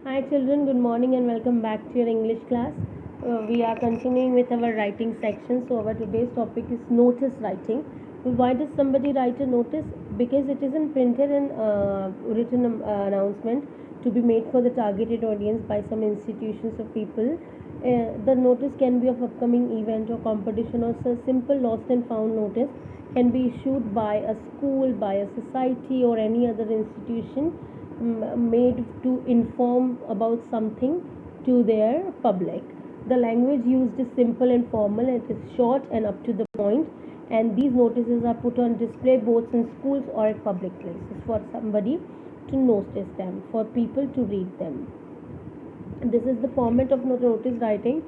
Hi children, good morning and welcome back to your English class. We are continuing with our writing section. So our today's topic is notice writing. Well, why does somebody write a notice? Because it isn't printed and written announcement to be made for the targeted audience by some institutions or people. The notice can be of upcoming event or competition, or so simple lost and found notice can be issued by a school, by a society or any other institution made to inform about something to their public. The language used is simple and formal, it is short and up to the point, and these notices are put on display both in schools or at public places for somebody to notice them, for people to read them. This is the format of notice writing.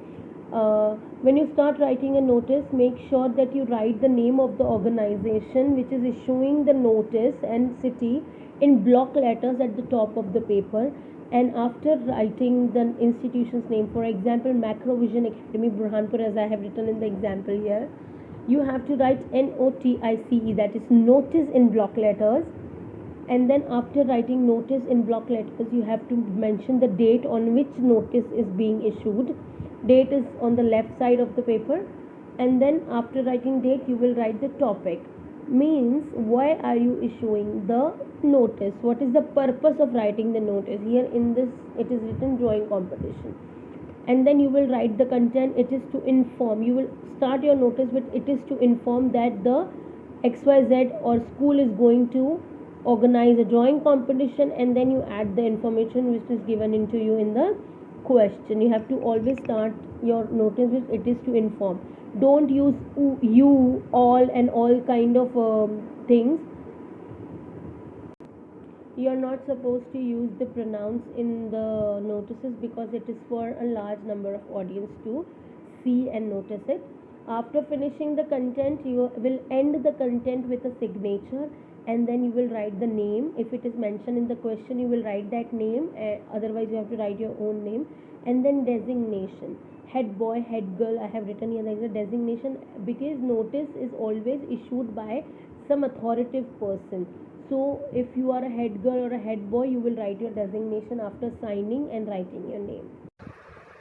When you start writing a notice, make sure that you write the name of the organization which is issuing the notice and city in block letters at the top of the paper. And after writing the institution's name, for example, Macrovision Academy Burhanpur, as I have written in the example here, you have to write NOTICE, that is notice, in block letters. And then after writing notice in block letters, you have to mention the date on which notice is being issued. Date is on the left side of the paper. And then after writing date, you will write the topic, means why are you issuing the notice, what is the purpose of writing the notice. Here in this it is written drawing competition. And then you will write the content, it is to inform. You will start your notice with it is to inform that the XYZ or school is going to organize a drawing competition, and then you add the information which is given into you in the question. You have to always start your notice with it is to inform. Don't use you, all, and all kind of things. You are not supposed to use the pronouns in the notices because it is for a large number of audience to see and notice it. After finishing the content, you will end the content with a signature, and then you will write the name. If it is mentioned in the question, you will write that name. Otherwise, you have to write your own name. And then designation. Head boy, head girl. I have written here there is a designation because notice is always issued by some authoritative person. So if you are a head girl or a head boy, you will write your designation after signing and writing your name.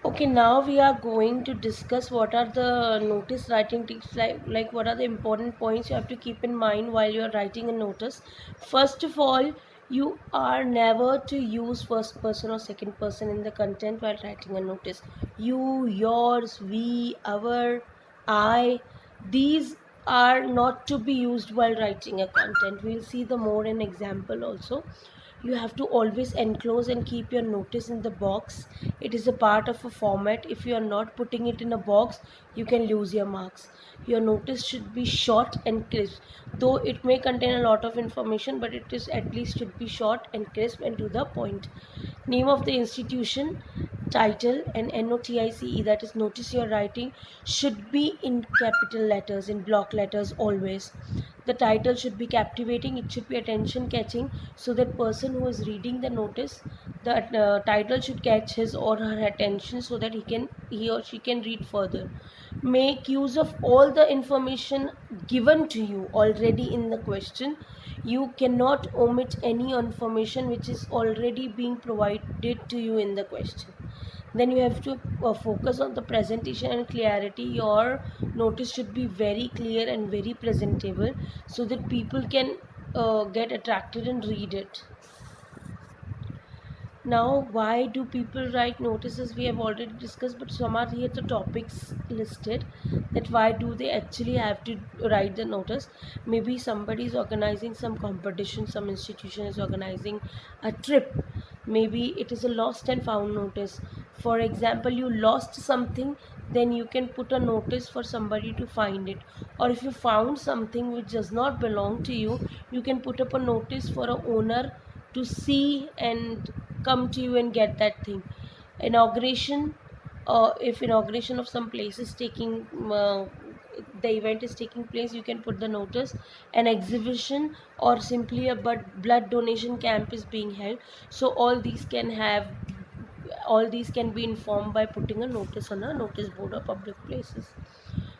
Okay, now we are going to discuss what are the notice writing tips, like what are the important points you have to keep in mind while you are writing a notice. First of all, you are never to use first person or second person in the content while writing a notice. You, yours, we, our, I, these are not to be used while writing a content. We'll see the more in example also. You have to always enclose and keep your notice in the box. It is a part of a format. If you are not putting it in a box, you can lose your marks. Your notice should be short and crisp, though it may contain a lot of information, but it is at least should be short and crisp and to the point. Name of the institution, title, and NOTICE, that is notice you're writing, should be in capital letters, in block letters always. The title should be captivating, it should be attention catching, so that person who is reading the notice, the title should catch his or her attention so that he or she can read further. Make use of all the information given to you already in the question. You cannot omit any information which is already being provided to you in the question. Then you have to focus on the presentation and clarity. Your notice should be very clear and very presentable so that people can get attracted and read it. Now, why do people write notices? We have already discussed, but some are here the topics listed, that why do they actually have to write the notice. Maybe somebody is organizing some competition, some institution is organizing a trip. Maybe it is a lost and found notice. For example, you lost something, then you can put a notice for somebody to find it. Or if you found something which does not belong to you, you can put up a notice for a owner to see and come to you and get that thing. Inauguration, if inauguration of some place is taking the event is taking place, you can put the notice. An exhibition or simply a blood donation camp is being held. So all these can be informed by putting a notice on a notice board or public places.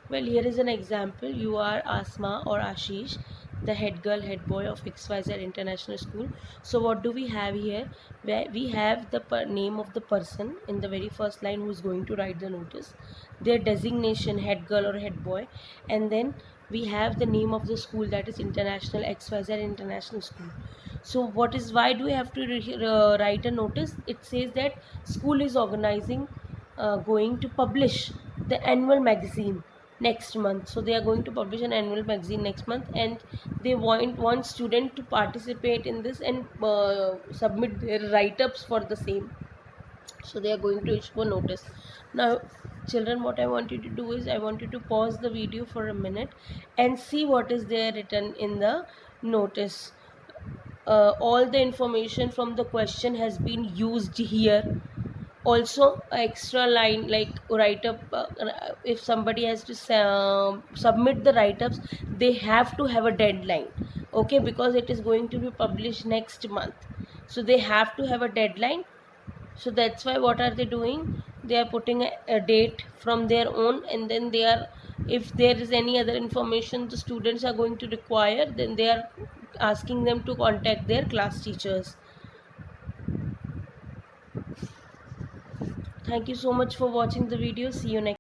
Well, here is an example. You are Asma or Ashish. the head girl, head boy of XYZ International School. So what do we have here? Where we have the name of the person in the very first line who is going to write the notice, their designation, head girl or head boy, and then we have the name of the school, that is International XYZ International School. So why do we have to write a notice? It says that school is organizing, going to publish the annual magazine next month. So they are going to publish an annual magazine next month, and they want one student to participate in this and submit their write-ups for the same. So they are going to issue a notice. Now children, what I want you to do is, I want you to pause the video for a minute and see what is there written in the notice. All the information from the question has been used here. Also extra line like write up, if somebody has to submit the write-ups, they have to have a deadline, okay, because it is going to be published next month, so they have to have a deadline. So that's why what are they doing? They are putting a date from their own, and then they are, if there is any other information the students are going to require, then they are asking them to contact their class teachers. Thank you so much for watching the video. See you next.